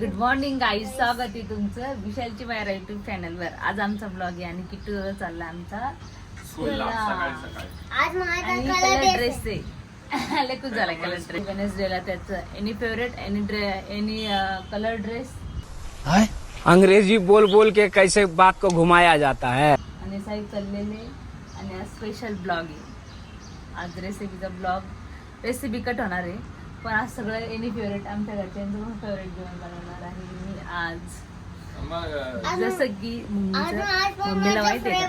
Good morning guys, स्वागत आहे तुमचं विशालची मायरा युट्यूब चॅनलवर. आज आमचा ब्लॉग आहे आणि किट्टू चालला आमचा स्कूलला. आज माझा आणि कलर ड्रेस आहे. लेकूच झाला कलर ड्रेस. वेनसडेला त्याचं any favourite any colour dress. अंग्रेजी बोल बोल के कैसे बात को घुमाया जाता है. आणि साहेब चाललेले आणि आज स्पेशल ब्लॉग आहे. आज रेसिपीचा ब्लॉग रेसिपी कट होणार आहे, पण आज सगळं एनी फेवरेट आमच्या घरच्यांचं पण फेवरेट जेवण बनवणार आहे मी आज. जसं की मम्मीला माहिती आहे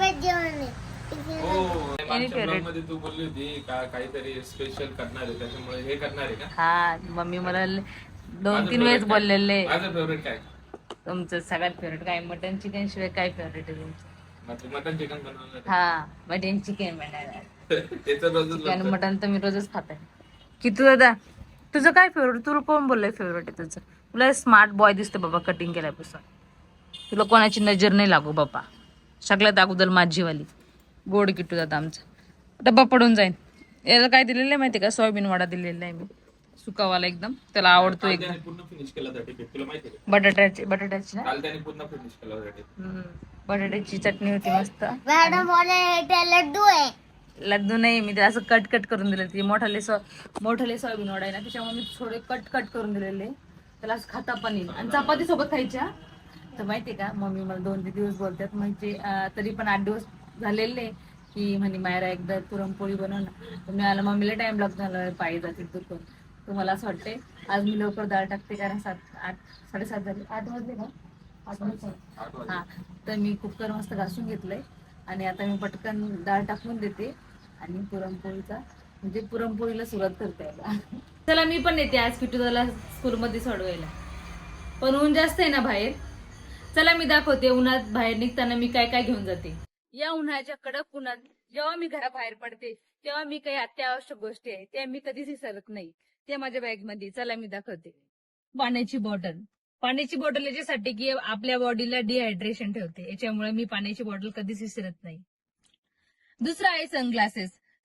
एनी फेवरेट. तू बोलली होती का काहीतरी स्पेशल करणार आहे, त्याच्यामुळे हे करणार आहे का? हा, मम्मी मला 2-3 वेळेस बोललेले. माझं फेवरेट काय? तुमचं सगळ्यात फेवरेट काय? मटन चिकन शिवाय काय फेवरेट आहे तुमचं? मटन चिकन बनवणार. हा, मटन चिकन बनवणार. त्याचं रोजच चिकन मटन तर मी रोजच खात आहे. किती दादा तुझं काय फेवरेट? तुला कोण बोललंय फेवरेट आहे तुझं? तुला स्मार्ट बॉय दिसतं बाबा कटिंग केल्यापासून. तुला कोणाची नजर नाही लागू बाबा. सगळ्यात अगोदर माझीवाली गोड किट्टू दादा आमचा. डब्बा पडून जाईल. याला काय दिलेलं आहे माहिती का? सोयाबीन वडा दिलेला आहे मी, सुकावाला एकदम. त्याला आवडतो एकदम. पूर्ण फिनिश केला तुला माहिती आहे का? बटाट्याची ना. काल त्याने पूर्ण फिनिश केला. बटाट्याची चटणी होती मस्त. मॅडम बोले लड्डू आहे. लड्डू नाही, मी ते असं कट करून दिले. ती मोठाले सोयाबीन वडा आहे ना, त्याच्यामुळे मी थोडे कट करून दिलेले. त्याला असं खाता पण येईल आणि चपाती सोबत खायच्या. तर माहितीये का, मम्मी मला 2-3 दिवस बोलतात म्हणजे तरी पण 8 दिवस झालेले की म्हणे मायरा एकदा पुरणपोळी बनव ना. तर मी आला, मम्मीला टाइम लागतो झाला पायी जातील दुखून. तर मला असं वाटते आज मी लवकर डाळ टाकते, कारण 7-8 झाले. 8 वाजले का? 8 वाजले. हा, तर मी कुकर मस्त घासून घेतलंय आणि आता मी पटकन डाळ टाकून देते आणि पुरणपोळीला सुरुवात करते आता. चला मी पण येते आज किट्टूला स्कूलमध्ये सोडवायला, पण ऊन जास्त आहे ना बाहेर. चला मी दाखवते उन्हात बाहेर निघताना मी काय काय घेऊन जाते. या उन्हाच्या कडक उन्हात जेव्हा मी घराबाहेर पडते तेव्हा मी काही अत्यावश्यक गोष्टी आहेत त्या मी कधीच विसरत नाही. ते माझ्या बॅग मध्ये. चला मी दाखवते. पाण्याची बॉटल याच्यासाठी की आपल्या बॉडीला डिहायड्रेशन ठेवते, याच्यामुळे मी पाण्याची बॉटल कधीच विसरत नाही. दुसरा आहे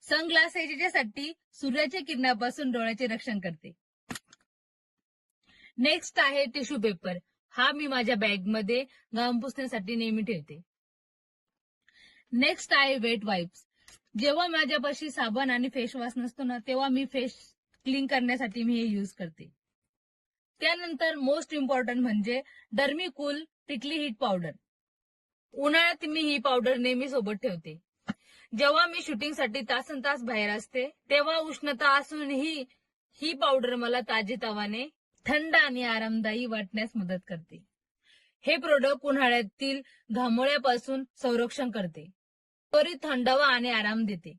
सनग्लास याच्यासाठी सूर्याच्या किरणापासून डोळ्याचे रक्षण करते. नेक्स्ट आहे टिश्यू पेपर. हा मी माझ्या बॅग मध्ये घाम पुसण्यासाठी नेहमी ठेवते. नेक्स्ट आहे वेट वाईप्स. जेव्हा माझ्यापाशी साबण आणि फेस वॉश नसतो ना, तेव्हा मी फेस क्लीन करण्यासाठी मी हे यूज करते. त्यानंतर मोस्ट इम्पॉर्टंट म्हणजे डर्मीकूल प्रिकली हीट पावडर. उन्हाळ्यात मी ही पावडर नेहमी सोबत ठेवते. जेव्हा मी शूटिंगसाठी तासनतास बाहेर असते तेव्हा उष्णता असूनही ही पावडर मला ताजेतवाने, थंड आणि आरामदायी वाटण्यास मदत करते. हे प्रोडक्ट उन्हाळ्यातील घामोळ्यापासून संरक्षण करते, त्वरित थंडावा आणि आराम देते,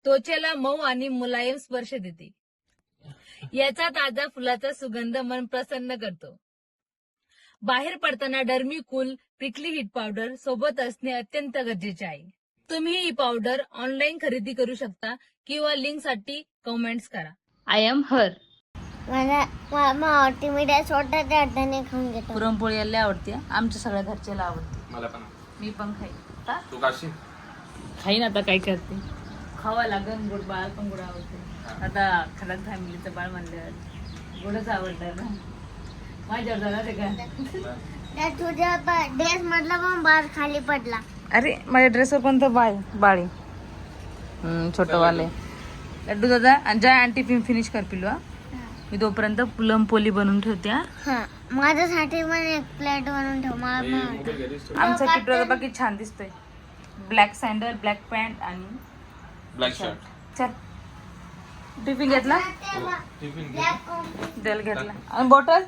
त्वचेला मऊ आणि मुलायम स्पर्श देते. याचा ताजा फुलाचा सुगंध मन प्रसन्न करतो. बाहेर पडताना डर्मीकूल प्रिकली हीट पावडर सोबत असणे अत्यंत गरजेचे आहे. तुम्ही ही पावडर ऑनलाईन खरेदी करू शकता किंवा लिंक साठी कमेंट्स करा. आय एम हर. मला आवडते. मी त्या छोट्या हाताने खाऊन घेतो. पुरणपोळी याला आवडते, आमच्या सगळ्या घरच्याला आवडते. मला पण. मी पण खाईन. तू काशी खाईन आता, काय करते, खावा लागन. गोड बाळ पण गोड आवडते. आता खरंच फॅमिलीचं बाळ म्हणल्यावर गोडच आवडतं ना. माझ्यावर झाला ते का तुझ्या ड्रेस मधला पण बाळ खाली पडला. अरे माझ्या ड्रेसवर पण तर बाळी छोटं वाले. लड्डू दादा आणि जय आंटी फिनिश कर पिलू. मी तोपर्यंत पुरणपोळी बनवून ठेवते. माझ्यासाठी पण एक प्लेट बनवून ठेव. मला आमचा किट्टू दादा बाकी छान दिसतोय. ब्लॅक सँडल, ब्लॅक पॅन्ट आणि ब्लॅक शर्ट. चल टिफिन घेतला, टिफिन तेल घेतला आणि बॉटल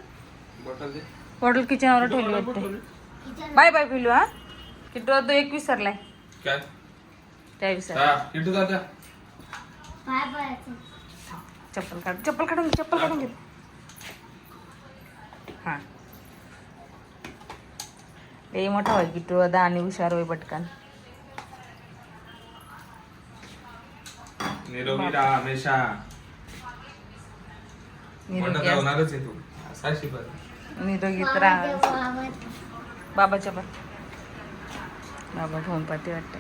किचनवर ठेवली वाटते. बाय बाय पिलू. हा किट्टू दादा 1 विसरलाय. काय त्या विसरला. किट्टू दादा चप्पल काढून घे. हा, लई मोठा होय किट्टू दादा आणि हुशार होय पटकन. निरोगी राहा हमेशा. निरोगी होणारच आहे तू. असाशी बरं. निरोगीत राहा. बाबाच्या पण बाबा फोन पाहते वाटते.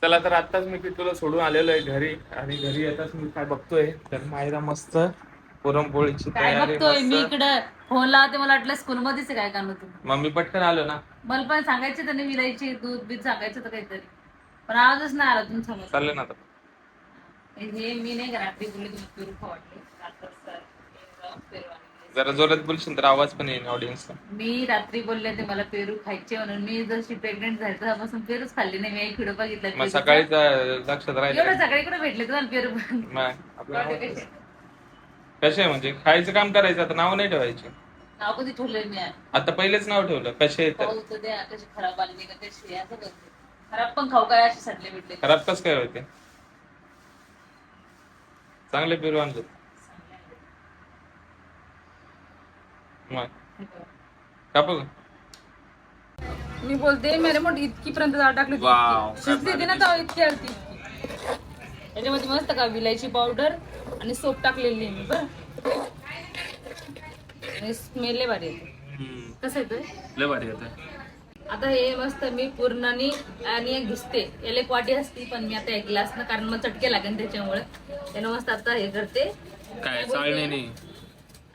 चला तर आताच मी तुला सोडून आलेलो आहे घरी आणि घरी येताच मी काय बघतोय तर मायरा मस्त पुरणपोळीची काय तयारी बघतोय मी मस्त. इकडं फोन लावते, मला वाटलं स्कूल मध्येच आहे काय काम तू. मम्मी पटकन आलो ना. मला पण सांगायचं त्याने विलायची दूध बीत सांगायचं होतं काहीतरी, पण आजच नाही आला तुम्ही समज. चालले ना आता. हे मी नाही रात्री बोलले तुम्ही पेरू खाऊ वाटले. जरा जोरात बोलशील तर आवाज पण येईल ऑडियन्सला. मी रात्री बोलले ते मला पेरू खायचे म्हणून. मी जशी प्रेग्नेंट झाली तेव्हापासून पेरूच खाल्ली नाही. मी एक व्हिडिओ बघितला मग पेरूचा. सकाळी लक्षात राहिलं एवढं सकाळी कुठे भेटले तुम्हाला पेरू पण. मग आपल्याला कसे म्हणजे खायचं काम करायचं, आता नाव नाही ठेवायचे. नाव कधी ठेवलंय मी आता पहिलेच नाव ठेवलं कसे तर. खाऊ तर द्या, कशी खराब आली का कशी असं करते. खराब पण खाऊ काय असे सडले भेटले. खराब कस काय होते, चांगले पेरू आणले मग का बघ. मी बोलते मेरे मोठ इतकी पर्यंत डाळ टाकली होती. वाव, काय शिजली होती ना तेव्हा इतकी आलती. त्याच्यामध्ये मस्त का विलायची पावडर आणि सोप टाकलेली आहे मी बरं. स्मेल लय भारी येते. कसं येतोय लय भारी होतं. आता हे मस्त मी पूर्णानी आणि एक घिसते. याला एक वाटी असती पण मी आता एक ग्लास ना, कारण मग चटके लागेल त्याच्यामुळे त्यानं मस्त आता हे करते. काय चालणे नाही.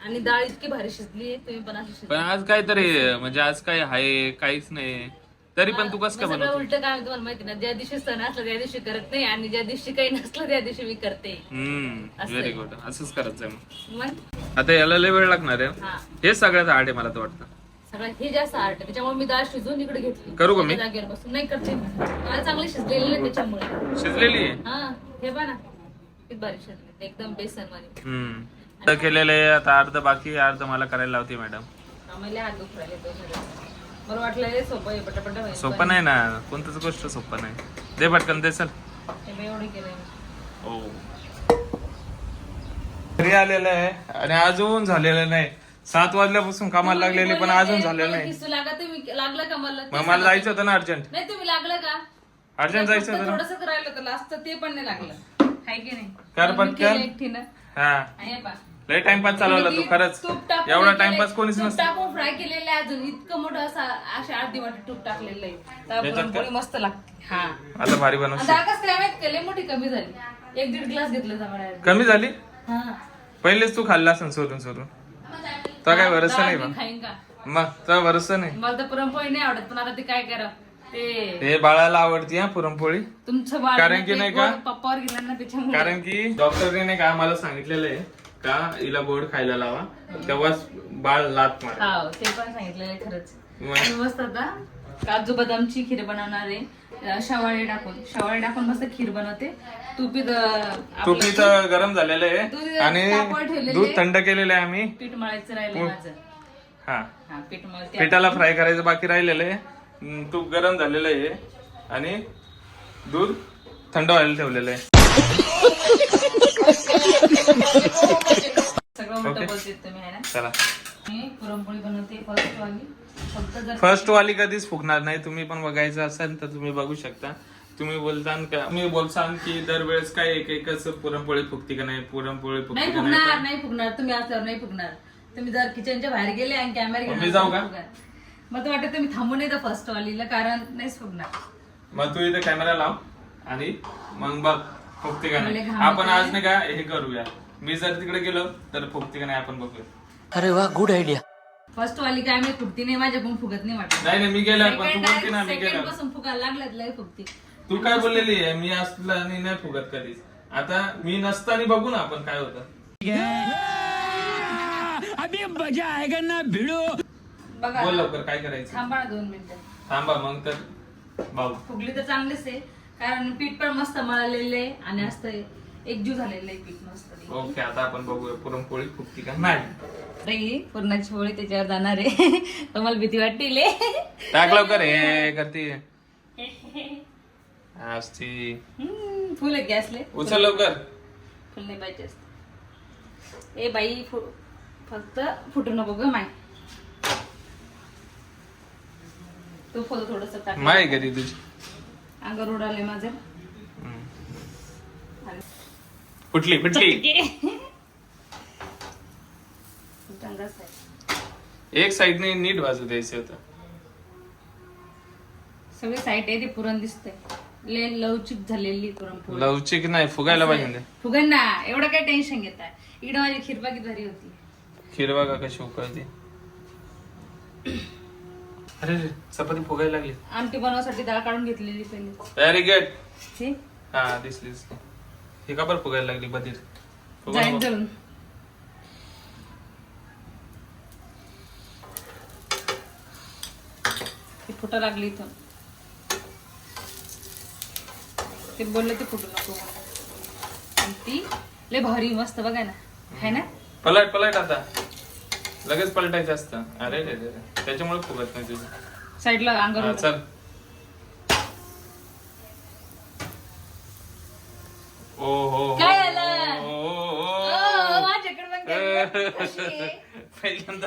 आणि डाळ इतकी भारी शिजली आहे, तुम्ही पण अशी पण आज काहीतरी म्हणजे आज काय आहे काहीच नाही, तरी पण तू कसं काय सगळं बनवतो. उलट काय तुम्हाला माहिती ना, ज्या दिवशी सण असला त्या दिवशी करत नाही आणि ज्या दिवशी काही नसलं त्या दिवशी मी करते. असं व्हेरी आहे. गुड. असंच करायचंय मग. मग आता याला लय वेळ लागणार आहे. हा हे सगळ्यात हार्ड आहे मला तर वाटतं. सगळ्यात हे जास्त आर्ट आहे, त्याच्यामुळे मी डाळ शिजवून इकडे घेतली. करू का मी? एका जागेवर बसून नाही करते. मला चांगली शिजलेली नाही त्याच्यामुळे. शिजलेली आहे. हा हे बघा ना किती भारी शिजली एकदम बेसन मध्ये. अर्ध केलेलं आहे, आता अर्ध बाकी आहे, अर्ध मला करायला लावते मॅडम. आम्हाला हात दुख राहिले तो सगळं. मला वाटलं हे सोपं आहे, पटापट होईल. सोपं नाही ना, कोणतीच गोष्ट सोपं नाही. दे पटकन दे चल. हे मी एवढं केलंय. हो घरी आलेलं आहे आणि अजून झालेलं नाही. 7 वाजल्यापासून कामाला लागलेली पण अजून झालेलं नाही. किस्सू लागत तुम्ही लागलं का मला? मग मला जायचं होतं ना अर्जंट. नाही तुम्ही लागलं का? अर्जंट जायचं होतं ना. थोडस राहिलं होतं लास्ट ते पण नाही लागलं. हाय की नाही? कर मी पटकन. केलं एकटीनं. हा आहे पा. लय टाइमपास चालवला तू खरंच. तूप टाकून एवढा हे टाइमपास केलंय. कोणीच तूप नसतं. टाकून फ्राय केलेलं आहे अजून इतकं मोठं अशी अर्धी वाटी तूप टाकलेलं आहे. त्याच्यात त्यामुळे काय? पुरणपोळी मस्त लागते. हा आता भारी बनवशील. आता आकाश काय माहित केले मोठी कमी झाली. 1-1.5 ग्लास घेतलं जमाड्या. कमी झाली. हा पहिलेच तू खाल्ला असेल सोडून सोडून. तो काय भरोसा नाही डाळ बा. मी खाईन का? मग तो भरोसा नाही. मला तर पुरणपोळी नाही आवडत पण आता ते काय करा ते हे बाळाला आवडती हा पुरणपोळी. तुमचं बाळ कारण की ते नाही का? गोड पप्पावर गेलं ना त्याच्यामुळे. कारण की डॉक्टरने नाही का मला सांगितलेलं आहे का हिला गोड खायला लावा, तेव्हाच बाळ लात मार. हा ते पण सांगितलेलं आहे खरंच. मग? आणि मस्त आता काजू बदामची खीर बनवणार आहे. शेवाळे टाकून मस्त खीर बनवते. तुपीत गरम झालेलं दूध आहे आणि तापवायला ठेवलेलं दूध आहे. थंड केलेलं आहे आम्ही. पीठ मळायचं राहिलंय माझं. हा हा पीठ मळते. पिठाला फ्राय करायचं बाकी राहिलेलं आहे. तूप गरम झालेलं आहे आणि दूध थंड व्हायला ठेवलेलं आहे. सगळं उलट Okay. बोलते तुम्ही आहे ना. चला मी पुरणपोळी बनवते फर्स्ट वाली. फक्त जर फर्स्ट वाली कधीच फुगणार नाही. तुम्ही पण बघायचं असेल तर तुम्ही बघू शकता. तुम्ही बोलसान की दरवेळेस काय एकच पुरणपोळी फुगती का नाही, पुरणपोळी फुगती नाही का फुगणार नाही. नाही फुगणार. तुम्ही असल्यावर नाही फुगणार. तुम्ही जर किचनच्या बाहेर गेले आणि कॅमेरा मग मी जाऊ का? मग तर वाटतं तुम्ही थांबून येतं फर्स्ट वालीला, कारण नाहीच फुगणार. मग तू इथे कॅमेरा लाव आणि मग बघ फुगते का नाही. मला घाम आपण आज येतोय. नाही का हे करूया. मी जर तिकडे गेलो तर फुगते का नाही आपण बघूया. अरे वाह, गुड आइडिया. फर्स्ट वाली काय मी फुगती नाही, माझ्याकडून फुगत नाही वाटत. नाही मी गेल्यावर पण तू बोलते ना मी सेकंड गेल्यावर. पासून फुगायला लागल्यात लय फुगती. तू काय बोललेली आहे मी असला आणि नाही फुगत कधीच. आता मी नसताना बघू ना आपण काय होतं. अभी मजा आएगा ना भिड़ो. बघा बोल लवकर काय करायचं. थांबा ना 2 मिनिटं. थांबा मग तर भाऊ. फुगली तर चांगलीच आहे, कारण पीठ पण मस्त मळलेलं आहे आणि असतं एकजीव झालेलं आहे पीठ मस्त. ओके आता आपण बघूया पुरणपोळी फुगती का नाही. नाही पुरणाची पोळी त्याच्यावर जाणार आहे. तुम्हाला भीती वाटतील. टाक लवकर हे करते असती. फुल आहे गॅसले. उचल लवकर. फुल नाही पाहिजे असते. ए बाई फक्त फुटू नको ग माय. तू फुल थोडस टाक. माय घरी तुझी अंगावर उडाले माझं. फुटली एक साइडने नीट बाजू द्यायचं होतं. सगळी साईट आहे ते पुरण दिसतंय. लवचिक झालेली पुरणपोळी. लवचिक नाही, फुगायला पाहिजे ना. फुगन ना, एवढं काय टेन्शन घेताय. इकडे माझी खीरबा किती भारी होती. खीर बघा कशी उकळते. अरे रे, चपाती फुगायला लागली. आमटी बनवासाठी डाळ काढून घेतलेली पहिली. Very good. हे हा दिसली. हे का बरं फुगायला लागली बधीर? जाईन जळून. ती फुटा लागली इथं. ते बोलले ते फुटू नको म्हणून. आणि ती लय भारी मस्त बघा ना, है ना. पलट आता लगेच पलटायचं असतं. अरे रे रे, त्याच्यामुळे फुगत नाही तुझी. साईडला हा, अंगावर चल. ओ हो हो. काय झालं? ओ, ओ, ओ. माझ्याकडे पण काय कशी आहे? पहिल्यांदा.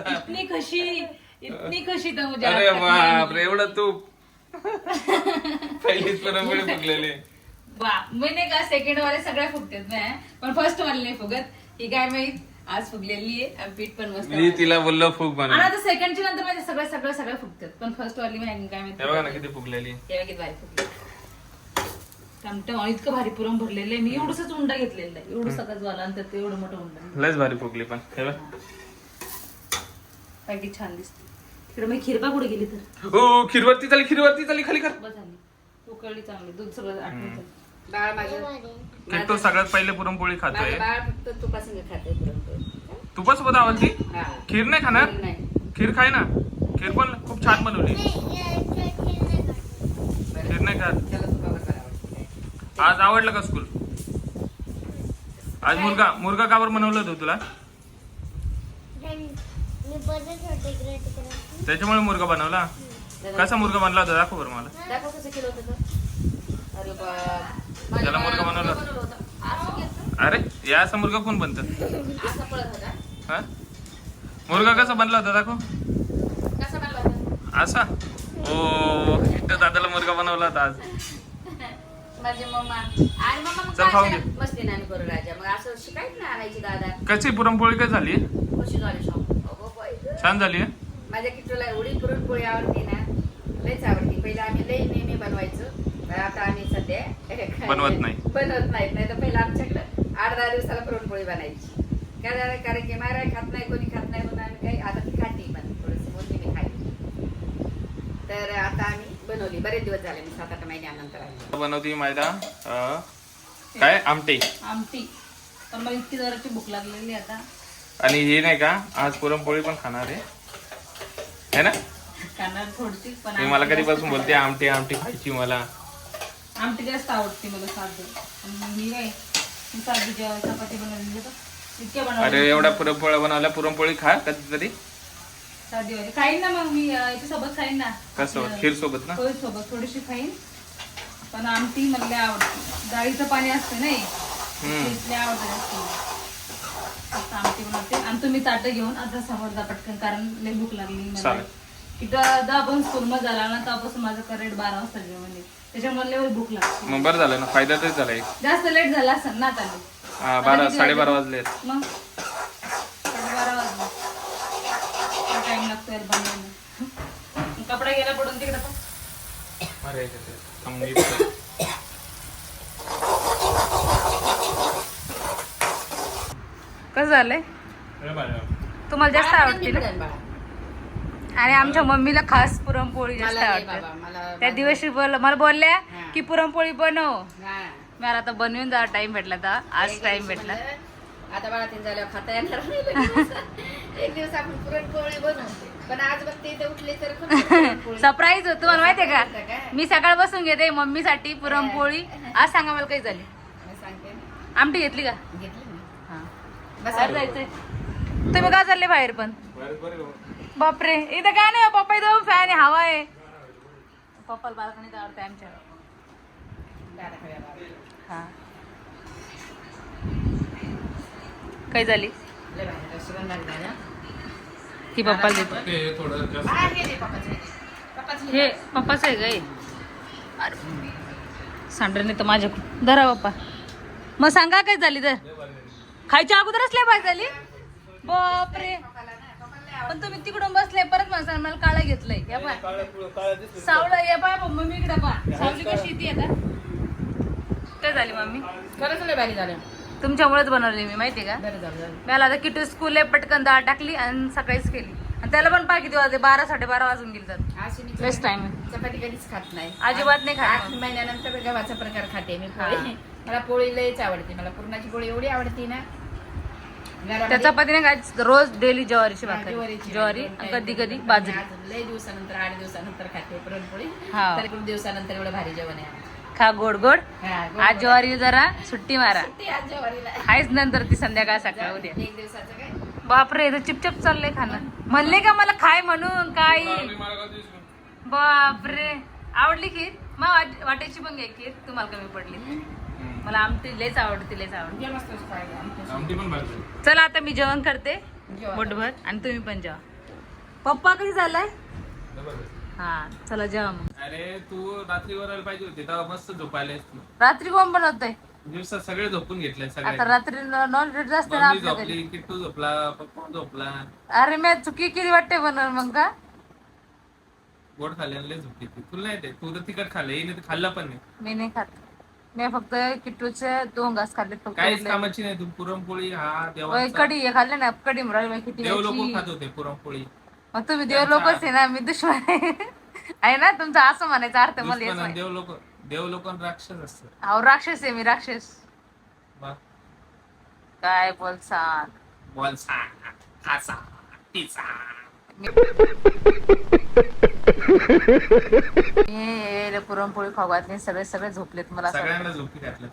इतनी खुशी तर मुझे अरे आज तक नहीं बाप रे, मिली. एवढं तूप. पहिलीच पुरणपोळी फुगलेली. मैंने का सेकंड वाले सगळ्या फुगतात ना, पण फर्स्ट वाले नाही फुगत. ही काय माहित आज फुगलेली आहे आणि पीठ पण मस्त. मी तिला बोललो फुग आणि म्हणून. आता सेकंडची नंतर माझे सगळ्या फुगतात, पण फर्स्ट वाली माहिती काय माहिती. हे बघा ना किती फुगलेली. तेव्हा किती भारी फुगली. टमटम आणि इतकं भारी पुरण भरलेलं आहे. मी एवढंच उंडा घेतलेला आहे, एवढं सगळं झालं आणि त्यात एवढं मोठं उंडा. लयच भारी फुगली पण. हे बघ. काय की छान दिसते. तिकडे मी खिरबा कुठे गेली तर ओ खीरवरती चाली खाली कर. बस झाली. उकळली चांगली, दूध सगळं आटलं. बाळ माझं किट्टू सगळ्यात पहिले पुरणपोळी खातोय. बाळ फक्त तुपासंग खाते पुरणपोळी. तुपासोबत आवडती. हा. खीर नाही खाणार? नाही. खीर खाय ना. खीर पण खूप छान बनवली. खीर नाही खात. त्याला तुपावर करावं. आज आवडलं का स्कूल? आज मुर्गा का बरं बनवलं होतं तुला? त्याच्यामुळे मुर्गा बनवला. कसा मुर्गा बनला होता दाखव बरं मला. दाखव कसं केलं होतं तर. अरे बाप. त्याला मुर्गा बनवला. असं केलं? अरे या असा मुर्गा कोण बनतं? असं पळत होता. हा? मुर्गा कसा बनला होता दाखव. कसा बनला होता? असा. ओ किट्टू दादाला मुर्गा बनवला होता आज. माझी मम्मा आणि मम्मा मग चल खाऊन काय घे. मस्ती नाही करू राजा. मग असं शिकायचं ना आणायची दादा. कशी पुरणपोळी काय झाली? कशी झाली सांग. अगो बाई गं. छान झाली. माझ्या किट्टूला एवढी पुरणपोळी आवडते ना, लयच आवडते. पहिला आम्ही लय नेहमी बनवायचो, पण आता आम्ही सध्या बनवत नाही. बनवत नाहीत. नाही तर पहिला आमच्याकडे 8-10 दिवसाला पुरणपोळी बनायची. कारण की मारा खात नाही, कोणी खात नाही म्हणून आम्ही काही आता ती खाती पण थोडंसं म्हणून मी खायची. तर आता आम्ही बनवली. बरेच दिवस झाले, मी 7-8 महिन्यानंतर आली. बनवती मैदा काय आमटी. पण मला इतकी जोराची भूक लागलेली आता. आणि हे नाही का आज पुरणपोळी पण खाणार आहे है ना? खाणार थोडीशी, पण मी मला कधीपासून बोलते आमटी खायची मला. आमटी जास्त आवडते मला साधं. आणि मी काय साधी जेव्हा चपाती बनवली होतं इतक्या अरे बनवली. एवढ्या पुरणपोळ्या बनवल्या. पुरणपोळी खा कधीतरी. साधी वाली खाईन ना मग मी याच्यासोबत खाईन ना. कसं खीर सोबत ना? पोळी सोबत थोडीशी खाईन. पण आमटी मला लय आवडते. डाळीचं पाणी असते नाही, ते आवडतं जास्त. फक्त आमटी बनवते. आणि तुम्ही ताटं घेऊन आता समोर जा पटकन, कारण लय भूक लागली मला. चालेल. इथं 10 पण स्कूल मध्ये झाला ना, तेव्हापासून माझं करेक्ट 12 वाजता जेवण. त्याच्यामुळे लय भूक लागते. मग बरं झालं ना, फायदा तेच झाला एक. जास्त लेट झाला असेल ना आता. 12-12:30 वाजले. मग 12:30 वाजले. टाइम लागतो यार बनवायला. कपडा गेला पडून तिकडे पण. अरे कसं झालंय? तुम्हाला जास्त आवडते ना? आणि आमच्या मम्मीला खास पुरणपोळी जास्त आवडते. त्या दिवशी मला बोलल्या की पुरणपोळी बनव. मला आता बनवून जा टाइम भेटला तर. आज टाइम भेटला. आता बाळा 3 झाल्यावर खाता येणार नाही. एक दिवस आपण पुरणपोळी बनवते, पण आज बघते इथे उठले तर सरप्राईज होतो. तुम्हाला माहितीये का, मी सकाळ बसून घेते मम्मीसाठी पुरणपोळी. आज सांगा मला काही झाली. आमटी घेतली का? बाहेर जायचंय. तुम्ही का चालले बाहेर पण? बापरे, इथं काय नाही. पप्पा इथं फॅन आहे, हवा आहे. पप्पाला बाल्कनीत आवडते आमच्या. हा काय झाली ती पप्पाला देतो. हे पप्पाच आहे गाई. सांडणे तर माझ्या धरा पप्पा. मग सांगा काय झाली तर. खायच्या अगोदरच लय पाय झाली. बापरे, पण तुम्ही तिकडून बसले परत मला काळा घेतलंय. या पाय सावळं. या पाय मम्मी इकडे पा. सावली कशी ती आता काय झाली मम्मी? खरंच लय भारी झालं. तुमच्यामुळेच बनवली मी, माहिती का? बरं झालं. मला आता किटू स्कूल आहे, पटकन डाळ टाकली आणि सकाळीच केली. आणि त्याला पण किती वाजले? 12 12:30 वाजून गेले तर अशी मी बेस्ट टाइम आहे. चपाती कधीच खात नाही. अजिबात नाही खात. 8 महिन्यानंतर गव्हाचा प्रकार खाते मी पोळी. मला पोळी लयच आवडते. मला पुरणाची पोळी एवढी आवडते ना. त्या चपातीने काय रोज डेली ज्वारीची भाकर, ज्वारीची ज्वारी भाकर, कधी कधी बाजरी. लय दिवसानंतर 8 दिवसानंतर खाते पुरणपोळी. हा. तरी खूप दिवसानंतर एवढं भारी जेवण आहे आमचं. खा गोड गोड. हा, गोड आज गोड. ज्वारी जरा सुट्टी मारा. सुट्टी आज ज्वारीला. आहेच नंतर ती संध्याकाळ सकाळ उद्या. 1 दिवसाचं काय. बापरे, इथं चिपचप चाललंय खाणं. म्हणले का मला खाय म्हणून काही. बापरे, आवडली खीर? मग वाटायची पण घ्या खीर, तुम्हाला कमी पडली. मला आमटी लयच आवडते, लयच आवडते. जे मस्त खायला आमच्या आमटी पण भाजी. चला आता मी जेवण करते जेवण. पोटभर आणि तुम्ही पण जेवा. पप्पा कधी झालाय? हा चला जेवा मग. अरे तू रात्री वरायला पाहिजे होती तेव्हा मस्त झोपायला तू. रात्री कोण बनवतंय? दिवसात सगळे झोपून घेतले आता सगळे. रात्री नॉन व्हेज असते ना मम्मी आपल्या झोपली, घरी. किट्टू झोपला, पप्पा झोपला. अरे मी चुकी केली वाटते बनवून मग का? गोड खाल्ल्याने लय झोपली ती. तुला नाही ते, तू तर तिखट खाल्लं, हिने तर खाल्ला पण नाही. मी नाही खात. मी फक्त किट्टूचे 2 घास खाल्ले फक्त. काहीच कामाची नाही. तू पुरणपोळी हा वय देवाचा. कढी हे खाल्ले ना, कढी मिळाली किती देव लोक खायची. खात होते पुरणपोळी. मग तुम्ही देव लोकच आहे ना, मी दुश्मन आहे. आहे ना तुमचा असं म्हणायचा अर्थ मला येत दुश्मन आणि नाही. देव लोक राक्षस असतात. अहो राक्षस आहे मी, राक्षस. मग काय बोलसान. बोलसा खासा तिचा. मी पुरणपोळी खाऊ घातली, सगळे सगळे झोपलेत. मला सगळ्यांना झोपी घातलं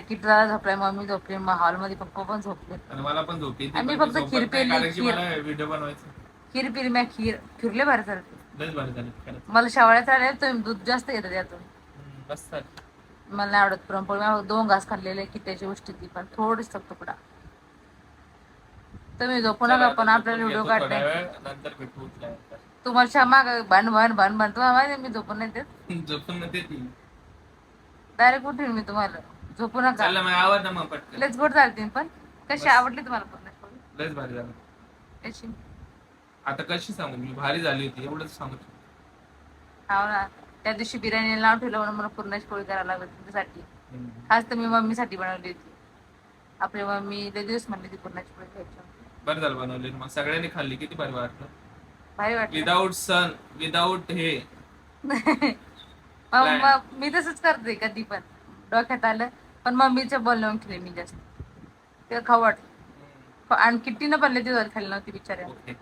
किटला झोपलाय, मम्मी झोपली, मग हॉल मध्ये पप्पा पण झोपले. आणि मला पण झोपी येते, आणि पण फक्त मी झोपत खीर नाही, पेरली, कारण की खीर. मला व्हिडिओ बनवायचं. खीर पिली मी, खीरले भारी चालते. लयच भारी झालं खरंच. मला शेवळ्यात राहिले, तुम्ही दूध जास्त येतं त्यातून. मस्त झालं. मला नाही आवडत पुरणपोळी. मी 2 घास खाल्लेले किट्याची गोष्टी ती पण थोडीच तुकडा. तुम्ही झोपू नका, पण आपल्याला व्हिडिओ येतो थोडा काढते. वेळ, नंतर भेटू उठल्यानंतर. तुम्हाला माग भांड तुम्हाला माहिती मी झोपून नाही देत. झोपून न देती. डायरेक्ट उठेन मी तुम्हाला. झोपू नका. चाललं मग आवाज ना मग पटकन. लयच गोड चालते पण. कशी बस. आवडली तुम्हाला पुरणपोळी? लयच भारी झालं. कशी? आता कशी सांगू मी, भारी झाली होती एवढंच सांगू शकतो. हो ना, त्या दिवशी बिर्याणी नाव ठेवलं म्हणून मला पुरणाची पोळी करायला लागली तुमच्यासाठी. खास तर मी मम्मीसाठी बनवली होती. आपली मम्मी लय दिवस म्हणली ती पुरणाची पोळी खायची. बरं झालं बनवली. मग सगळ्यांनी खाल्ली, किती भारी वाटलं. भारी वाटलं. विदाऊट सन, विदाऊट हे. मग मी तसंच करते कधी पण. डोक्यात आलं पण मम्मीच्या बोलण्यावर केले मी जास्त. ते खाऊ वाटलं. आणि किट्टीनं पण लय दिवस खाल्ली नव्हती बिचाऱ्या. ओके.